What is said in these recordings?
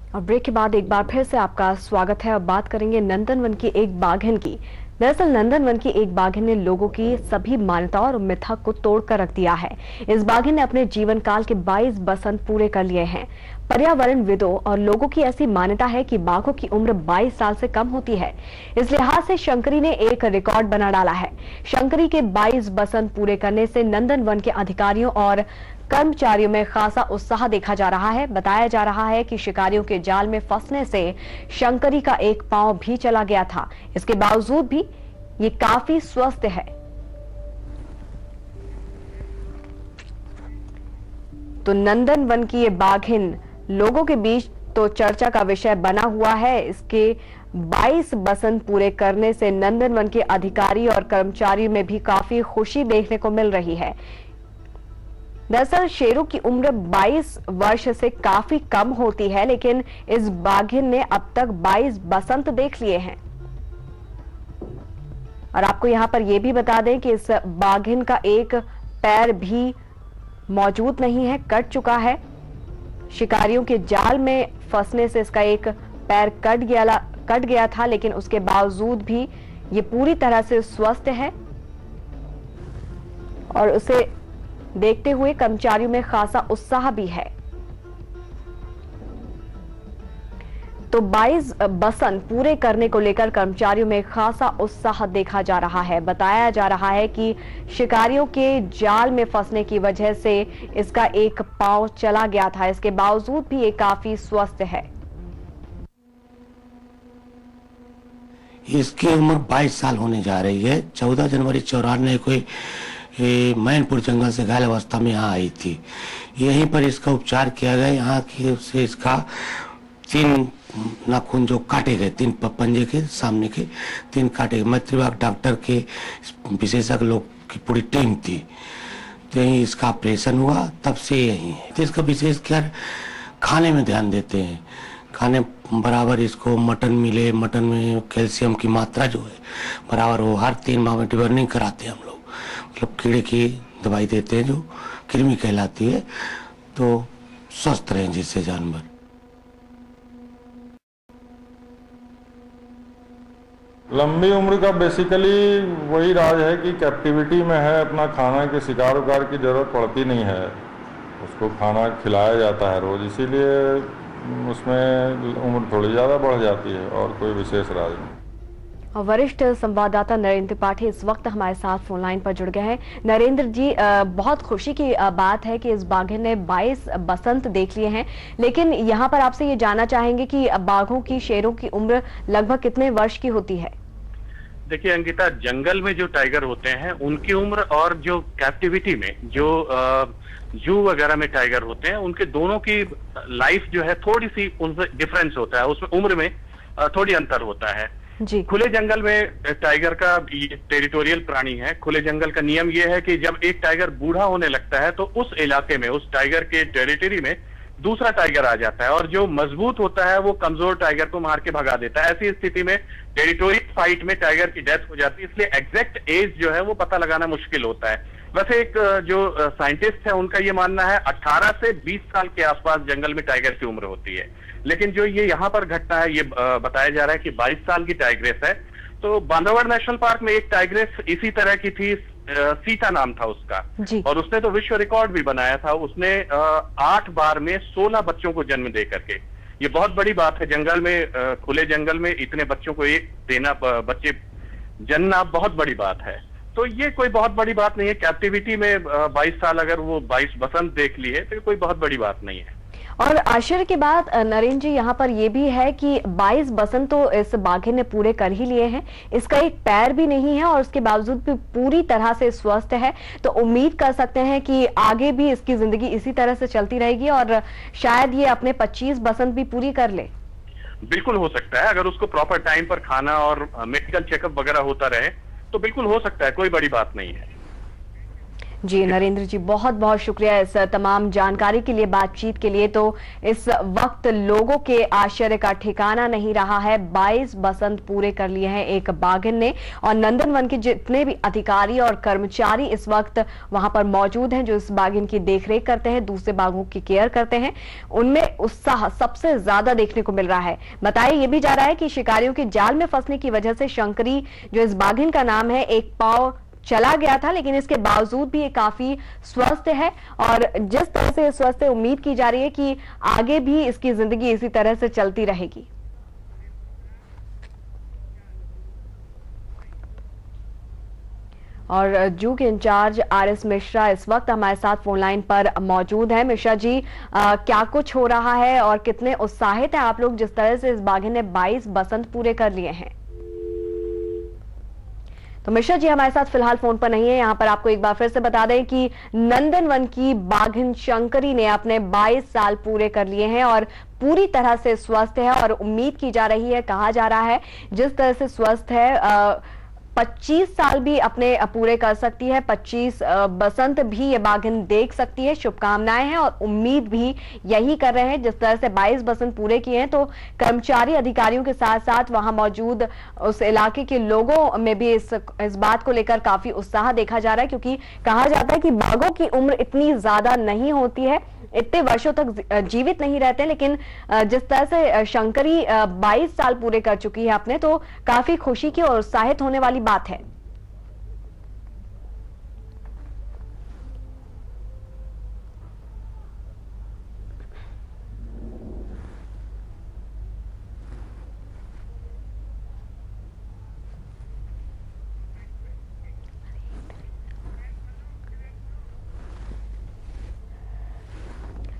और ब्रेक के बाद एक बार फिर से आपका स्वागत है। अब बात करेंगे नंदनवन की एक बाघिन की। दरअसल नंदनवन की एक बाघिन ने लोगों की सभी मान्यताओं और मिथक को तोड़कर रख दिया है। इस बाघिन ने अपने जीवन काल के 22 बसंत पूरे कर लिए हैं। पर्यावरणविदों और लोगों की ऐसी मान्यता है कि बाघों की उम्र 22 साल से कम होती है। इस लिहाज से शंकरी ने एक रिकॉर्ड बना डाला है। शंकरी के 22 बसंत पूरे करने से नंदनवन के अधिकारियों और कर्मचारियों में खासा उत्साह देखा जा रहा है। बताया जा रहा है कि शिकारियों के जाल में फंसने से शंकरी का एक पांव भी चला गया था। इसके बावजूद भी ये काफी स्वस्थ है। तो नंदनवन की ये बाघिन लोगों के बीच तो चर्चा का विषय बना हुआ है। इसके 22 बसंत पूरे करने से नंदनवन के अधिकारी और कर्मचारियों में भी काफी खुशी देखने को मिल रही है। दरअसल शेरों की उम्र 22 वर्ष से काफी कम होती है, लेकिन इस बाघिन ने अब तक 22 बसंत देख लिए हैं। और आपको यहां पर यह भी बता दें कि इस बाघिन का एक पैर भी मौजूद नहीं है, कट चुका है। शिकारियों के जाल में फंसने से इसका एक पैर कट गया था, लेकिन उसके बावजूद भी ये पूरी तरह से स्वस्थ है और उसे देखते हुए कर्मचारियों में खासा उत्साह भी है। तो 22 बसंत पूरे करने को लेकर कर्मचारियों में खासा उत्साह देखा जा रहा है। बताया जा रहा है कि शिकारियों के जाल में फंसने की वजह से इसका एक पांव चला गया था। इसके बावजूद भी ये काफी स्वस्थ है। इसकी उम्र 22 साल होने जा रही है। 14 जनवरी 1994 को मैनपुर जंगल से घायल अवस्था में यहाँ आई थी। यहीं पर इसका उपचार किया गया। यहाँ की से इसका 3 नाखून जो काटे गए, 3 पंजे के सामने के 3 काटे गए। मैत्रीबाग डॉक्टर के विशेषज्ञ लोग की पूरी टीम थी, तो यहीं इसका ऑपरेशन हुआ, तब से यही है। तो इसका विशेष कर खाने में ध्यान देते हैं। खाने बराबर इसको मटन मिले, मटन में कैल्शियम की मात्रा जो है बराबर हो। हर 3 माह में डिवर्निंग कराते हैं हम लोग, मतलब कीड़े की दवाई देते हैं जो कृमि कहलाती है, तो स्वस्थ रहें जिससे जानवर। लंबी उम्र का बेसिकली वही राज है कि कैप्टिविटी में है, अपना खाना के शिकार उकार की जरूरत पड़ती नहीं है, उसको खाना खिलाया जाता है रोज, इसीलिए उसमें उम्र थोड़ी ज़्यादा बढ़ जाती है, और कोई विशेष राज नहीं। वरिष्ठ संवाददाता नरेंद्र त्रिपाठी इस वक्त हमारे साथ फोन लाइन पर जुड़ गए हैं। नरेंद्र जी, बहुत खुशी की बात है कि इस बाघिन ने 22 बसंत देख लिए हैं, लेकिन यहाँ पर आपसे ये जानना चाहेंगे कि बाघों की, शेरों की उम्र लगभग कितने वर्ष की होती है? देखिए अंकिता, जंगल में जो टाइगर होते हैं उनकी उम्र और जो कैप्टिविटी में जो जू वगैरह में टाइगर होते हैं, उनके दोनों की लाइफ जो है थोड़ी सी उनसे डिफरेंस होता है, उसमें उम्र में थोड़ी अंतर होता है जी। खुले जंगल में टाइगर का टेरिटोरियल प्राणी है। खुले जंगल का नियम यह है कि जब एक टाइगर बूढ़ा होने लगता है तो उस इलाके में, उस टाइगर के टेरिटरी में दूसरा टाइगर आ जाता है, और जो मजबूत होता है वो कमजोर टाइगर को मार के भगा देता है। ऐसी स्थिति में टेरिटोरियल फाइट में टाइगर की डेथ हो जाती है, इसलिए एग्जैक्ट एज जो है वो पता लगाना मुश्किल होता है। वैसे एक जो साइंटिस्ट है उनका ये मानना है 18 से 20 साल के आसपास जंगल में टाइगर की उम्र होती है, लेकिन जो ये यहाँ पर घटना है ये बताया जा रहा है कि 22 साल की टाइग्रेस है। तो बांधवगढ़ नेशनल पार्क में एक टाइग्रेस इसी तरह की थी, सीता नाम था उसका, और उसने तो विश्व रिकॉर्ड भी बनाया था। उसने 8 बार में 16 बच्चों को जन्म दे करके, ये बहुत बड़ी बात है। जंगल में, खुले जंगल में इतने बच्चों को एक देना, बच्चे जन्मना बहुत बड़ी बात है। तो ये कोई बहुत बड़ी बात नहीं है। कैप्टिविटी में 22 साल अगर वो 22 बसंत देख ली है तो कोई बहुत बड़ी बात नहीं है। और आश्चर्य की बात नरेंद्र जी यहाँ पर यह भी है कि 22 बसंत तो इस बाघिन ने पूरे कर ही लिए हैं। इसका एक पैर भी नहीं है और उसके बावजूद भी पूरी तरह से स्वस्थ है। तो उम्मीद कर सकते हैं कि आगे भी इसकी जिंदगी इसी तरह से चलती रहेगी और शायद ये अपने 25 बसंत भी पूरी कर ले। बिल्कुल हो सकता है, अगर उसको प्रॉपर टाइम पर खाना और मेडिकल चेकअप वगैरह होता रहे तो बिल्कुल हो सकता है, कोई बड़ी बात नहीं है। जी नरेंद्र जी, बहुत बहुत शुक्रिया इस तमाम जानकारी के लिए, बातचीत के लिए। तो इस वक्त लोगों के आश्चर्य का ठिकाना नहीं रहा है। 22 बसंत पूरे कर लिए हैं एक बाघिन ने, और नंदनवन के जितने भी अधिकारी और कर्मचारी इस वक्त वहां पर मौजूद हैं जो इस बाघिन की देखरेख करते हैं, दूसरे बाघों की केयर करते हैं, उनमें उत्साह सबसे ज्यादा देखने को मिल रहा है। बताया यह भी जा रहा है कि शिकारियों के जाल में फंसने की वजह से शंकरी, जो इस बाघिन का नाम है, एक पांव चला गया था, लेकिन इसके बावजूद भी ये काफी स्वस्थ है। और जिस तरह से स्वस्थ है, उम्मीद की जा रही है कि आगे भी इसकी जिंदगी इसी तरह से चलती रहेगी। और जू के इंचार्ज RS मिश्रा इस वक्त हमारे साथ फोन लाइन पर मौजूद है। मिश्रा जी, क्या कुछ हो रहा है और कितने उत्साहित हैं आप लोग जिस तरह से इस बाघिन ने 22 बसंत पूरे कर लिए हैं? तो मिश्रा जी हमारे साथ फिलहाल फोन पर नहीं है। यहां पर आपको एक बार फिर से बता दें कि नंदनवन की बाघिन शंकरी ने अपने 22 साल पूरे कर लिए हैं और पूरी तरह से स्वस्थ है। और उम्मीद की जा रही है, कहा जा रहा है, जिस तरह से स्वस्थ है 25 साल भी अपने पूरे कर सकती है, 25 बसंत भी ये बाघिन देख सकती है। शुभकामनाएं हैं और उम्मीद भी यही कर रहे हैं। जिस तरह से 22 बसंत पूरे किए हैं, तो कर्मचारी अधिकारियों के साथ साथ वहां मौजूद उस इलाके के लोगों में भी इस बात को लेकर काफी उत्साह देखा जा रहा है, क्योंकि कहा जाता है कि बाघों की उम्र इतनी ज्यादा नहीं होती है, इतने वर्षों तक जीवित नहीं रहते, लेकिन जिस तरह से शंकरी 22 साल पूरे कर चुकी है अपने, तो काफी खुशी की और उत्साहित होने वाली बात है।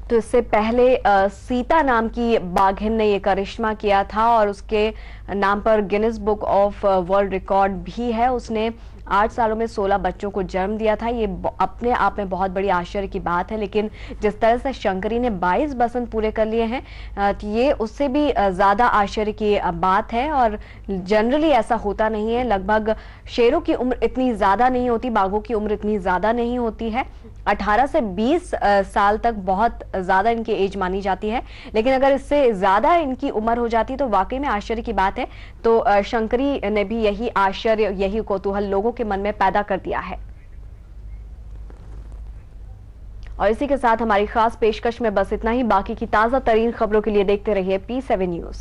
तो इससे पहले सीता नाम की बाघिन ने ये करिश्मा किया था और उसके नाम पर Guinness book of world record भी है। उसने 8 सालों में 16 बच्चों को जन्म दिया था। ये अपने आप में बहुत बड़ी आश्चर्य की बात है, लेकिन जिस तरह से शंकरी ने 22 बसंत पूरे कर लिए हैं, ये उससे भी ज्यादा आश्चर्य की बात है। और जनरली ऐसा होता नहीं है, लगभग शेरों की उम्र इतनी ज्यादा नहीं होती, बाघों की उम्र इतनी ज्यादा नहीं होती है। 18 से 20 साल तक बहुत ज्यादा इनकी एज मानी जाती है, लेकिन अगर इससे ज्यादा इनकी उम्र हो जाती तो वाकई में आश्चर्य की बात है। तो शंकरी ने भी यही आश्चर्य, यही कौतूहल लोगों के मन में पैदा कर दिया है। और इसी के साथ हमारी खास पेशकश में बस इतना ही। बाकी की ताजा तरीन खबरों के लिए देखते रहिए P7 न्यूज।